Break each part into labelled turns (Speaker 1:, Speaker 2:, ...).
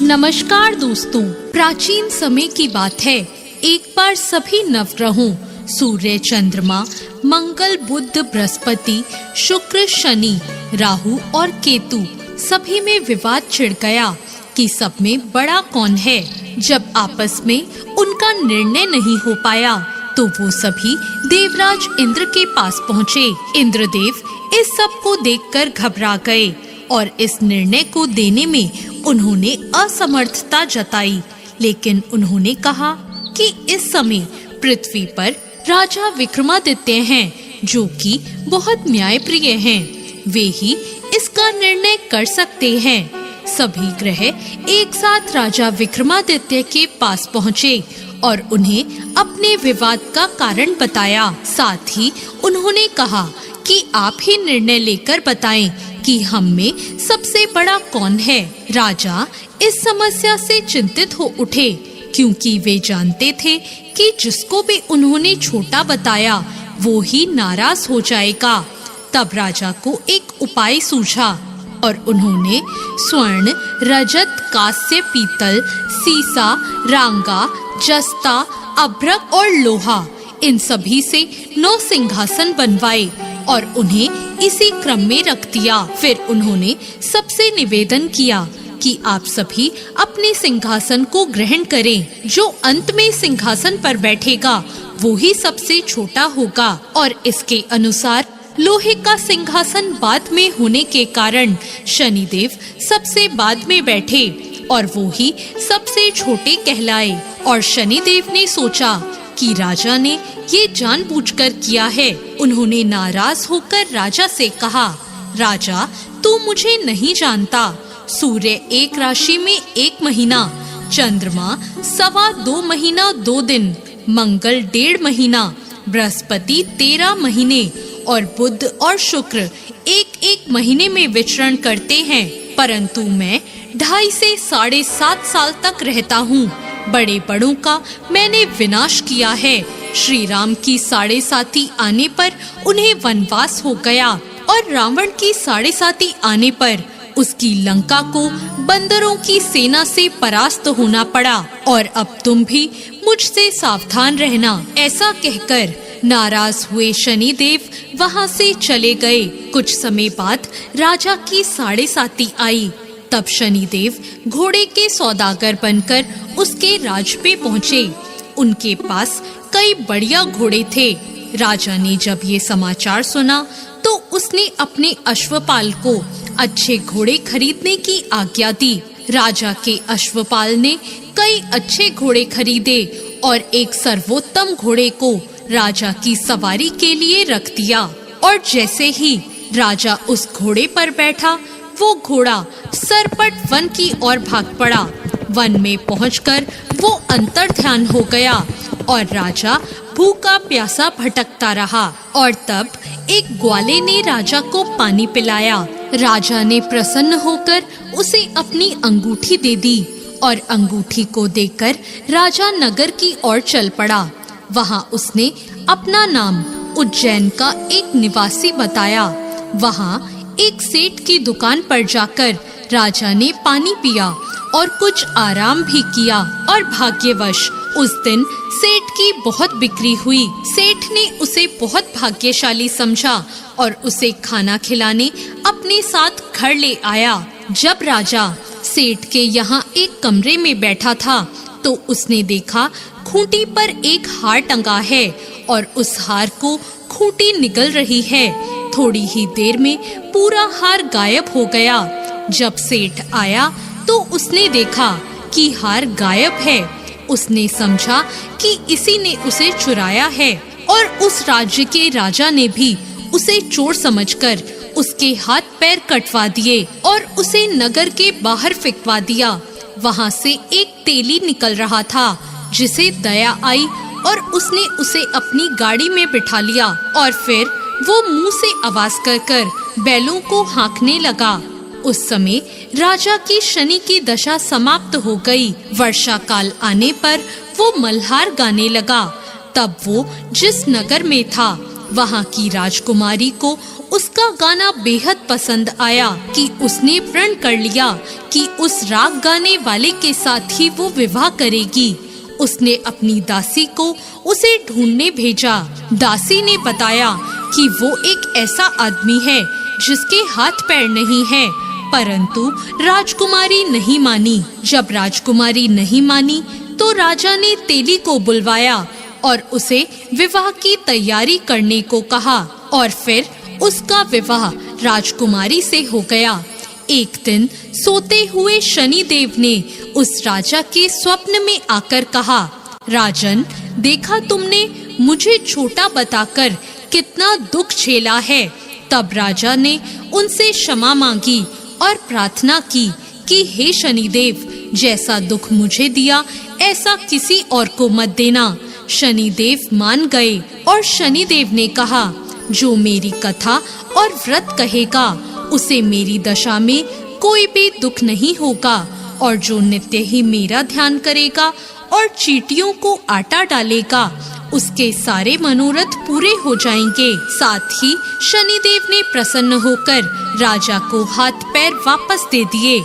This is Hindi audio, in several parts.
Speaker 1: नमस्कार दोस्तों, प्राचीन समय की बात है। एक बार सभी नवग्रहों सूर्य, चंद्रमा, मंगल, बुध, बृहस्पति, शुक्र, शनि, राहु और केतु सभी में विवाद छिड़ गया कि सब में बड़ा कौन है। जब आपस में उनका निर्णय नहीं हो पाया तो वो सभी देवराज इंद्र के पास पहुँचे। इंद्रदेव इस सब को देखकर घबरा गए और इस निर्णय को देने में उन्होंने असमर्थता जताई। लेकिन उन्होंने कहा कि इस समय पृथ्वी पर राजा विक्रमादित्य हैं, जो कि बहुत न्यायप्रिय हैं। वे ही इसका निर्णय कर सकते हैं। सभी ग्रह एक साथ राजा विक्रमादित्य के पास पहुँचे और उन्हें अपने विवाद का कारण बताया। साथ ही उन्होंने कहा कि आप ही निर्णय लेकर बताएं कि हम में सबसे बड़ा कौन है। राजा इस समस्या से चिंतित हो उठे, क्योंकि वे जानते थे कि जिसको भी उन्होंने छोटा बताया वो ही नाराज हो जाएगा। तब राजा को एक उपाय सूझा और उन्होंने स्वर्ण, रजत, कांस्य, पीतल, सीसा, रांगा, जस्ता, अभ्रक और लोहा इन सभी से 9 सिंहासन बनवाए और उन्हें इसी क्रम में रख दिया। फिर उन्होंने सबसे निवेदन किया कि आप सभी अपने सिंहासन को ग्रहण करें। जो अंत में सिंहासन पर बैठेगा वो ही सबसे छोटा होगा। और इसके अनुसार लोहे का सिंहासन बाद में होने के कारण शनिदेव सबसे बाद में बैठे और वो ही सबसे छोटे कहलाए। और शनिदेव ने सोचा कि राजा ने ये जानबूझकर किया है। उन्होंने नाराज होकर राजा से कहा, राजा, तू मुझे नहीं जानता। सूर्य एक राशि में 1 महीना, चंद्रमा 2.25 महीना 2 दिन, मंगल 1.5 महीना, बृहस्पति 13 महीने और बुध और शुक्र 1-1 महीने में विचरण करते हैं। परंतु मैं 2.5 से 7.5 साल तक रहता हूँ। बड़े बड़ों का मैंने विनाश किया है। श्री राम की 7.5 आने पर उन्हें वनवास हो गया और रावण की 7.5 आने पर उसकी लंका को बंदरों की सेना से परास्त होना पड़ा। और अब तुम भी मुझसे सावधान रहना। ऐसा कहकर नाराज हुए शनिदेव वहाँ से चले गए। कुछ समय बाद राजा की 7.5 आई। तब शनिदेव घोड़े के सौदागर बनकर उसके राज पे पहुँचे। उनके पास कई बढ़िया घोड़े थे। राजा ने जब ये समाचार सुना तो उसने अपने अश्वपाल को अच्छे घोड़े खरीदने की आज्ञा दी। राजा के अश्वपाल ने कई अच्छे घोड़े खरीदे और एक सर्वोत्तम घोड़े को राजा की सवारी के लिए रख दिया। और जैसे ही राजा उस घोड़े पर बैठा, वो घोड़ा सरपट वन की ओर भाग पड़ा। वन में पहुंचकर वो अंतर्ध्यान हो गया और राजा भूखा प्यासा भटकता रहा। और तब एक ग्वाले ने राजा को पानी पिलाया। राजा ने प्रसन्न होकर उसे अपनी अंगूठी दे दी और अंगूठी को देकर राजा नगर की ओर चल पड़ा। वहाँ उसने अपना नाम उज्जैन का एक निवासी बताया। वहाँ एक सेठ की दुकान पर जाकर राजा ने पानी पिया और कुछ आराम भी किया। और भाग्यवश उस दिन सेठ की बहुत बिक्री हुई। सेठ ने उसे बहुत भाग्यशाली समझा और उसे खाना खिलाने अपने साथ घर ले आया। जब राजा सेठ के यहाँ एक कमरे में बैठा था तो उसने देखा खूंटी पर एक हार टंगा है और उस हार को खूंटी निगल रही है। थोड़ी ही देर में पूरा हार गायब हो गया। जब सेठ आया तो उसने देखा कि हार गायब है। उसने समझा कि इसी ने उसे चुराया है और उस राज्य के राजा ने भी उसे चोर समझकर उसके हाथ पैर कटवा दिए और उसे नगर के बाहर फेंकवा दिया। वहाँ से एक तेली निकल रहा था जिसे दया आई और उसने उसे अपनी गाड़ी में बिठा लिया और फिर वो मुंह से आवाज कर बैलों को हाँकने लगा। उस समय राजा की शनि की दशा समाप्त हो गई। वर्षा काल आने पर वो मल्हार गाने लगा। तब वो जिस नगर में था वहाँ की राजकुमारी को उसका गाना बेहद पसंद आया कि उसने प्रण कर लिया कि उस राग गाने वाले के साथ ही वो विवाह करेगी। उसने अपनी दासी को उसे ढूंढने भेजा। दासी ने बताया कि वो एक ऐसा आदमी है जिसके हाथ पैर नहीं है, परंतु राजकुमारी नहीं मानी। जब राजकुमारी नहीं मानी तो राजा ने तेली को बुलवाया और उसे विवाह की तैयारी करने को कहा और फिर उसका विवाह राजकुमारी से हो गया। एक दिन सोते हुए शनिदेव ने उस राजा के स्वप्न में आकर कहा, राजन, देखा तुमने मुझे छोटा बताकर कितना दुख झेला है। तब राजा ने उनसे क्षमा मांगी और प्रार्थना की कि हे शनिदेव, जैसा दुख मुझे दिया ऐसा किसी और को मत देना। शनिदेव मान गए और शनिदेव ने कहा, जो मेरी कथा और व्रत कहेगा उसे मेरी दशा में कोई भी दुख नहीं होगा, और जो नित्य ही मेरा ध्यान करेगा और चींटियों को आटा डालेगा उसके सारे मनोरथ पूरे हो जाएंगे। साथ ही शनिदेव ने प्रसन्न होकर राजा को हाथ पैर वापस दे दिए।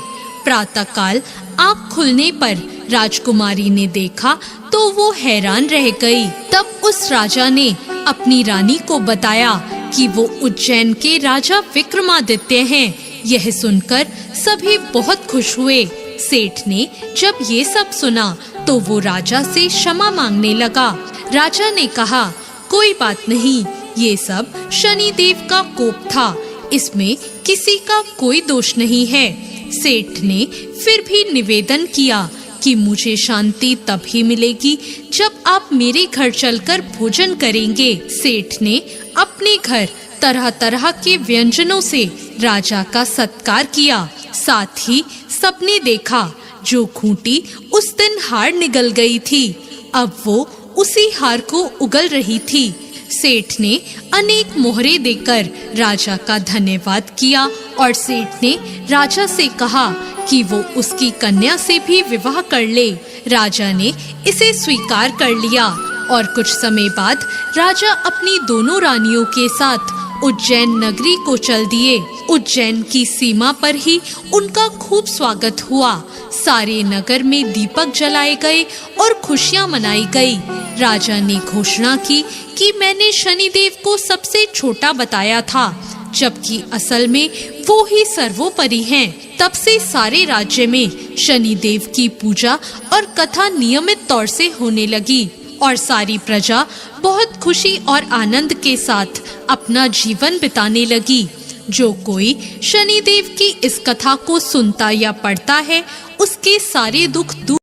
Speaker 1: प्रातःकाल आँख खुलने पर राजकुमारी ने देखा तो वो हैरान रह गई। तब उस राजा ने अपनी रानी को बताया कि वो उज्जैन के राजा विक्रमादित्य हैं। यह सुनकर सभी बहुत खुश हुए। सेठ ने जब ये सब सुना तो वो राजा से क्षमा मांगने लगा। राजा ने कहा, कोई बात नहीं, ये सब शनिदेव का कोप था, इसमें किसी का कोई दोष नहीं है। सेठ ने फिर भी निवेदन किया कि मुझे शांति तभी मिलेगी जब आप मेरे घर चलकर भोजन करेंगे। सेठ ने अपने घर तरह तरह के व्यंजनों से राजा का सत्कार किया। साथ ही सबने देखा जो खूंटी उस दिन हार निगल गई थी, अब वो उसी हार को उगल रही थी। सेठ ने अनेक मोहरे देकर राजा का धन्यवाद किया और सेठ ने राजा से कहा कि वो उसकी कन्या से भी विवाह कर ले। राजा ने इसे स्वीकार कर लिया और कुछ समय बाद राजा अपनी दोनों रानियों के साथ उज्जैन नगरी को चल दिए। उज्जैन की सीमा पर ही उनका खूब स्वागत हुआ। सारे नगर में दीपक जलाए गए और खुशियां मनाई गई। राजा ने घोषणा की कि मैंने शनिदेव को सबसे छोटा बताया था, जबकि असल में वो ही सर्वोपरि हैं। तब से सारे राज्य में शनिदेव की पूजा और कथा नियमित तौर से होने लगी और सारी प्रजा बहुत खुशी और आनंद के साथ अपना जीवन बिताने लगी। जो कोई शनिदेव की इस कथा को सुनता या पढ़ता है उसके सारे दुख दूर